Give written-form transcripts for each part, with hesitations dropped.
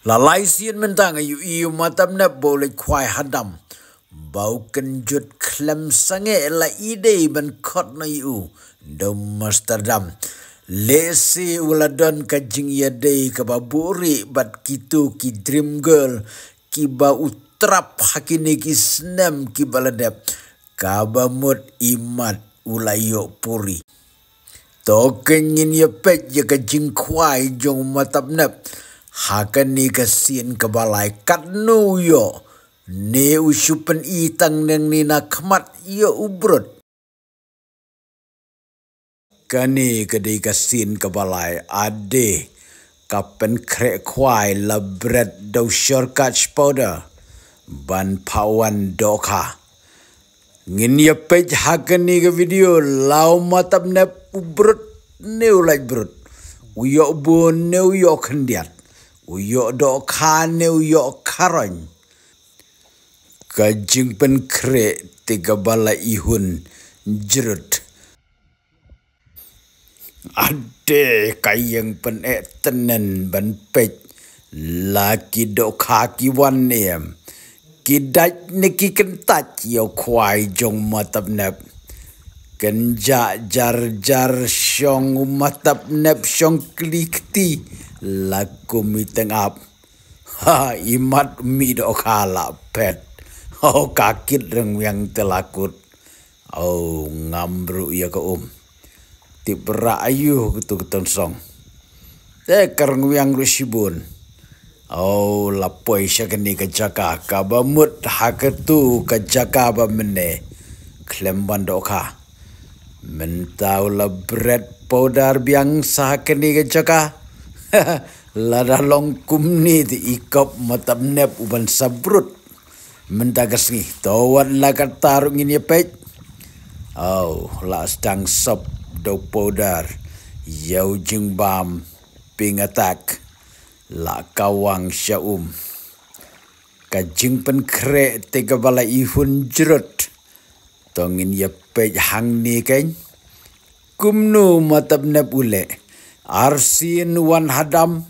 Lalai sian mentang ayu iu matam na boleh kwai hadam. Bau kenjut klem sange la ide ban kot na iu. Dom Amsterdam. Lesi uladon kajing yadei kababuri bat kitu ki dream girl. Ki ba utrap hakini ki snem ki baladep. Kabamut imat ulayo puri. Tokengin ya pet ya kajing kwai jong matam nap. Hakan ni kasin kebalai kat nu yo. Ne usupan itang nang ni nakmat yo ubrut. Kani kadai kasin kebalai ade. Kapen krek kwai labret dau shortcut powder. Ban pawan doka. Ngin ya pej hakan ni ke video lau matam nap ubrut ne ulai brut. Uyo bon ne uyo kendiat. Uyo do kane uyo karony. Kajing pen kre tiga bala ihun jerut. Ade kayang pen tenen ban pej. Laki do kaki wan niem. Kidat neki kentat yo kwai jong matap nep. Kenja jar jar syong matap nep syong klikti. Laku miteng ap. Ha imat mi do kala pet. Oh kakit reng yang telakut. Oh ngambru ya ke Tibra ayu gitu ketong song. Kereng yang rusibun. Oh lapoi syakani kajaka kabamut haketu kajaka bamene. Klemban doka. Mentau la bread powder biang sahakani kajaka. Lada long kumni di ikop matam nep uban sabrut. Mentagas ni tawat la katarung ini pej. Oh la stang sop do powder. Yau jing bam ping attack. La kawang syaum. Kajing pen kre tiga bala ihun jerut. Tongin ya pej hang ni kan. Kumnu matab nep ule. Arsin wan hadam.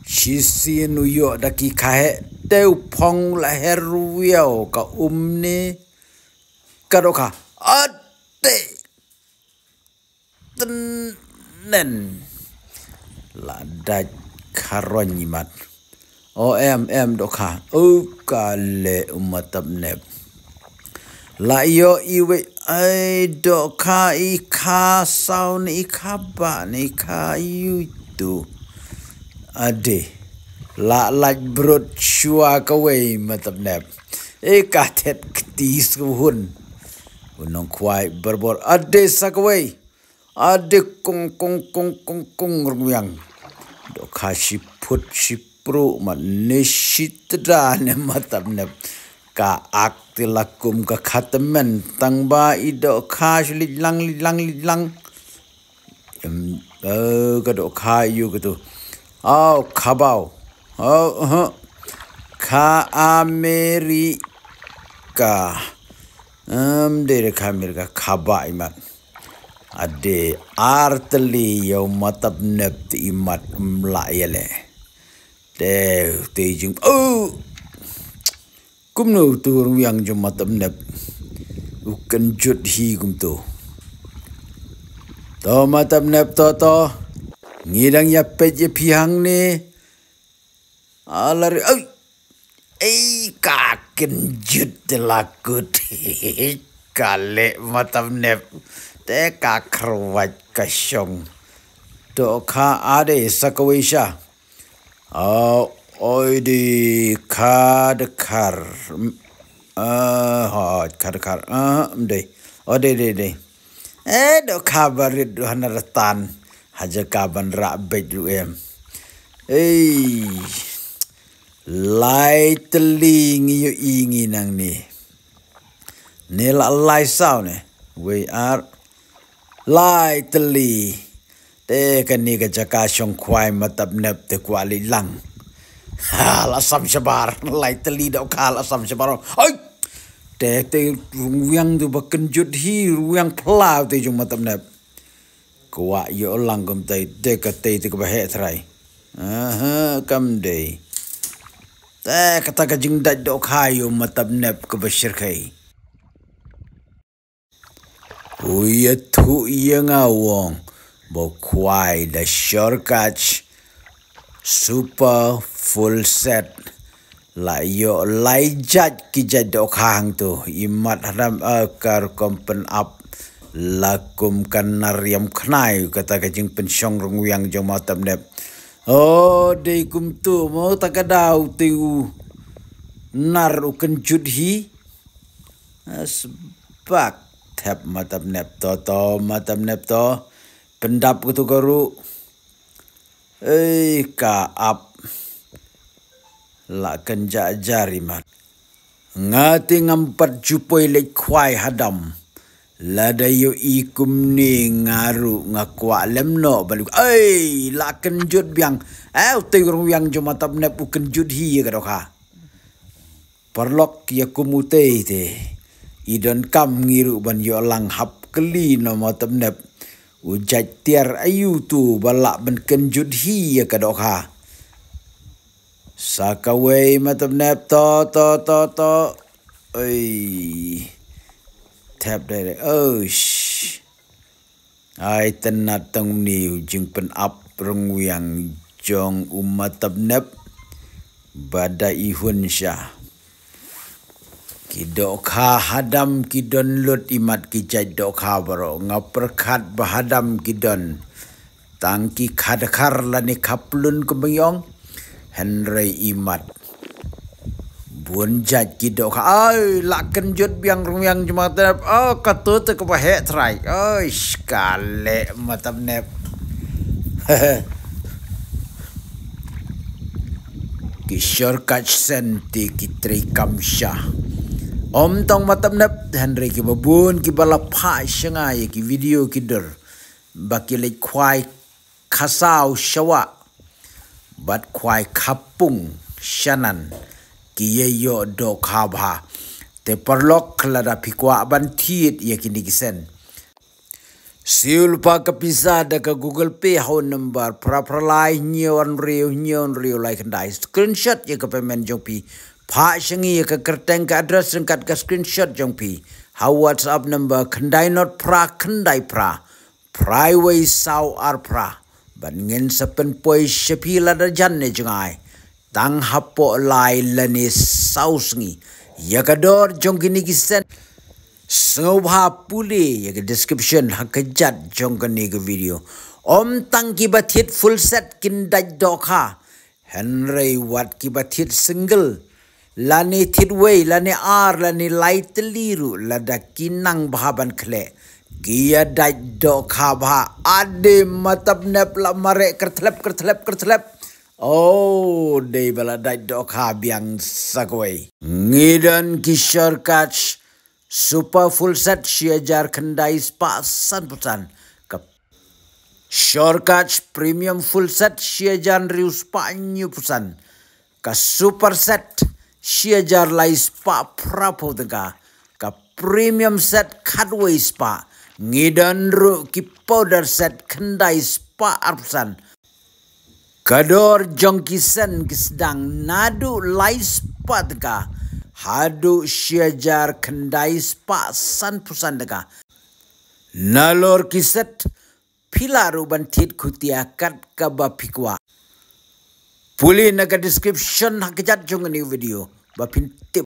Shisin uyo daki kahe. Teu pong lahir wiau ka ni. Kadoka. Ate. Tenen. Ladat karon nyimat. Em doka. Kale umatab nep. La yo iwe ai doka ika saun ika ba ika yutu. Ade. La laj brut shua kawai matab nep. Katet ketis kuhun. Unong kwai berbor. Ade sakawai. Ade kong ruyang. Doka siput sipru mat nishitra ne matab nep. Ka akti lakum ka khatemen tang ba ido ka lidlang. Ka do ka yu gitu. Kabau. Ka Amerika. Dari ka Amerika kaba imat. Ade arteli yau matab nep ti imat mlayele. Tejing. Kumno tu yang jom matab nep. Ukan jut hi kum tu. To matab nep to. Ngidang ya pej pihang ni. Alari. Kaken jut telakut. Kale matab nep. Teka kerwat kasyong. Doka ade sakawesha. Di kadekar. Kadekar. De. Doka barit duhana ratan. Haja kaban rabet lu em. Lai teling yu ingi nang ni. Nila lai sao ne. We are lai teli. Te kani ka jaka syong kwai matab nep te kuali lang. La sam syabar. Lai teli dau ka la sam syabar. Te ruyang tu bakenjut hi ruyang pelau te jong matab nep. Kuak yo lang kum te ka te ka bahe trai. kam day. Kata ka jing dat dok hayo matab nep ke bashir kai. Uya tu iya ngawong. Bo kwai da shortcut super full set. La yo lai jat ki jat dok hang tu. Imat hadam akar kompen up. Lakum kan nariam knai kata ka jing pensyong rung yang jong matab nep. Oh, day kum tu mau takadaw tiu nar uken judhi sebak tap matab nep to matab nep to pendap kutu karu ka ap la kan jari mat ngati ngampat jupoi lek kwai hadam lada yo ikum ni ngaru ngakwa lemno balu la kenjut biang tengurung yang joma tab nep kenjut hi ka doka perlok ya kumute te idon kam ngiru ban yo lang hap keli no matab nep ujat tiar ayu tu balak ban kenjut hi ka doka sakawai matab nep to tap dari ai tenat tong niu jing pen up rong yang jong umat tabnep bada ihun syah kidok ha hadam kidon lut imat kijai dok ha baro ngaperkat bahadam kidon tangki khadkar lani kaplun kemeyong Henry imat buan jat kidok laken jut biang rung yang jemaat katut ke bahek try skale matab nep kishor kach senti kitri kamsha om tong matab nep Henry ki babun ki bala pa shangai ki video kider bakile kwai khasau shawa bat kwai kapung shanan kiye yo do khabha te perlok kelada pikwa bantit ya kini kisen siul pa ka pizza da ka Google Pay ho number prapralai nyon rio lai kendai screenshot ya ka payment jong pi pha shangi ya ka kerteng ka address singkat ka screenshot jong pi how WhatsApp number kendai not pra kendai pra private sau ar pra ban ngin sapen poi shapila da janne jangai tang hapo lai lani sausngi yakador jong kini kisen sengobha puli yak description hakajat jong kini ke video om tang kibatit full set kindaj dokha Henry wat kibatit single lani tidway lani ar lani light liru lada kinang bahaban kle kia daj dokha bha ade matab nep la mare kertlep day bala daj dokha biang sakwe ngidan kishor kach super full set shiajar kendai spa 100% kap shortcut premium full set shiajar riu spa 9% ka super set shiajar lai spa prapo tega ka premium set kadway spa ngidan ru ki powder set kendai spa 100% kador jongkisen kisdang nadu lai spa tega hadu shiajar kendai spa 100% tega nalor kiset pilaru bantit kutiakat kabapikwa puli naga description hakijat jong ni video bapin tip